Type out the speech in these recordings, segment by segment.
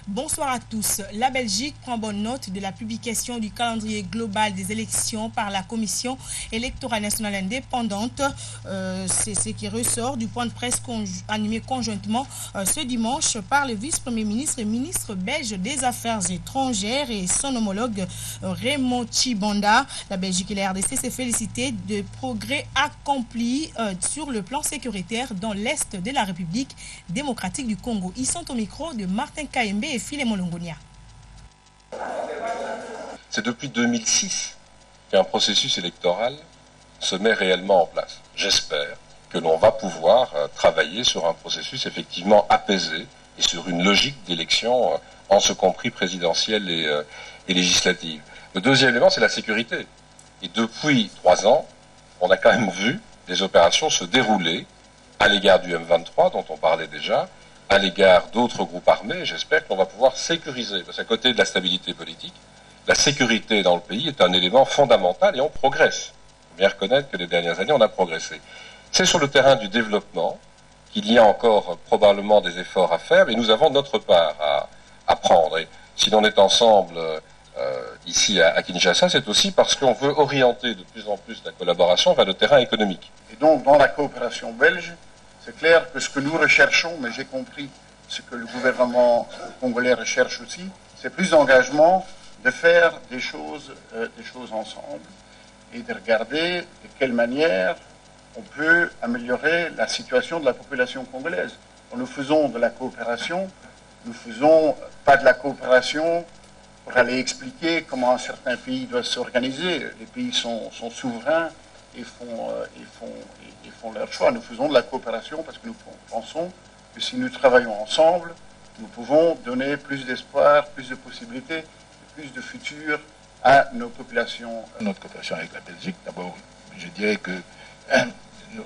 Bonsoir à tous. La Belgique prend bonne note de la publication du calendrier global des élections par la Commission électorale nationale indépendante. C'est ce qui ressort du point de presse animé conjointement ce dimanche par le vice-premier ministre et ministre belge des Affaires étrangères et son homologue Raymond Tchibanda. La Belgique et la RDC s'est félicité de progrès accomplis sur le plan sécuritaire dans l'Est de la République démocratique du Congo. Ils sont au micro de Martin Kayembe et Philémon Longonia. C'est depuis 2006 qu'un processus électoral se met réellement en place. J'espère que l'on va pouvoir travailler sur un processus effectivement apaisé et sur une logique d'élection, en ce compris présidentielle et législative. Le deuxième élément, c'est la sécurité. Et depuis 3 ans, on a quand même vu des opérations se dérouler à l'égard du M23, dont on parlait déjà, à l'égard d'autres groupes armés. J'espère qu'on va pouvoir sécuriser, parce qu'à côté de la stabilité politique, la sécurité dans le pays est un élément fondamental et on progresse. Il faut bien reconnaître que les dernières années, on a progressé. C'est sur le terrain du développement qu'il y a encore probablement des efforts à faire, et nous avons notre part à prendre. Et si l'on est ensemble ici à Kinshasa, c'est aussi parce qu'on veut orienter de plus en plus la collaboration vers le terrain économique. Et donc, dans la coopération belge, c'est clair que ce que nous recherchons, mais j'ai compris ce que le gouvernement congolais recherche aussi, c'est plus d'engagement de faire des choses ensemble et de regarder de quelle manière on peut améliorer la situation de la population congolaise. Quand nous faisons de la coopération, nous ne faisons pas de la coopération pour aller expliquer comment un certain pays doit s'organiser. Les pays sont souverains et font leur choix. Nous faisons de la coopération parce que nous pensons que si nous travaillons ensemble, nous pouvons donner plus d'espoir, plus de possibilités, plus de futur à nos populations. Notre coopération avec la Belgique, d'abord, je dirais que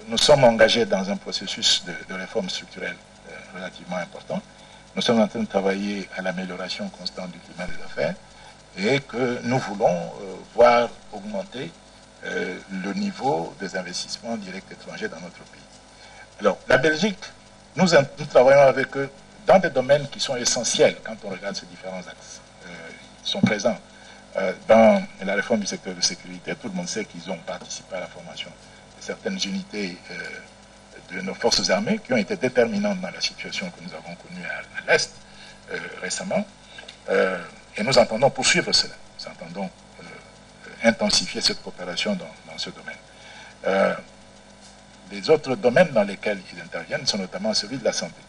nous sommes engagés dans un processus de réforme structurelle relativement important. Nous sommes en train de travailler à l'amélioration constante du climat des affaires et que nous voulons voir augmenter le niveau des investissements directs étrangers dans notre pays. Alors, la Belgique, nous travaillons avec eux dans des domaines qui sont essentiels quand on regarde ces différents axes. Ils sont présents dans la réforme du secteur de sécurité. Tout le monde sait qu'ils ont participé à la formation de certaines unités de nos forces armées qui ont été déterminantes dans la situation que nous avons connue à l'Est récemment. Et nous entendons poursuivre cela. Nous entendons intensifier cette coopération dans ce domaine. Les autres domaines dans lesquels ils interviennent sont notamment celui de la santé.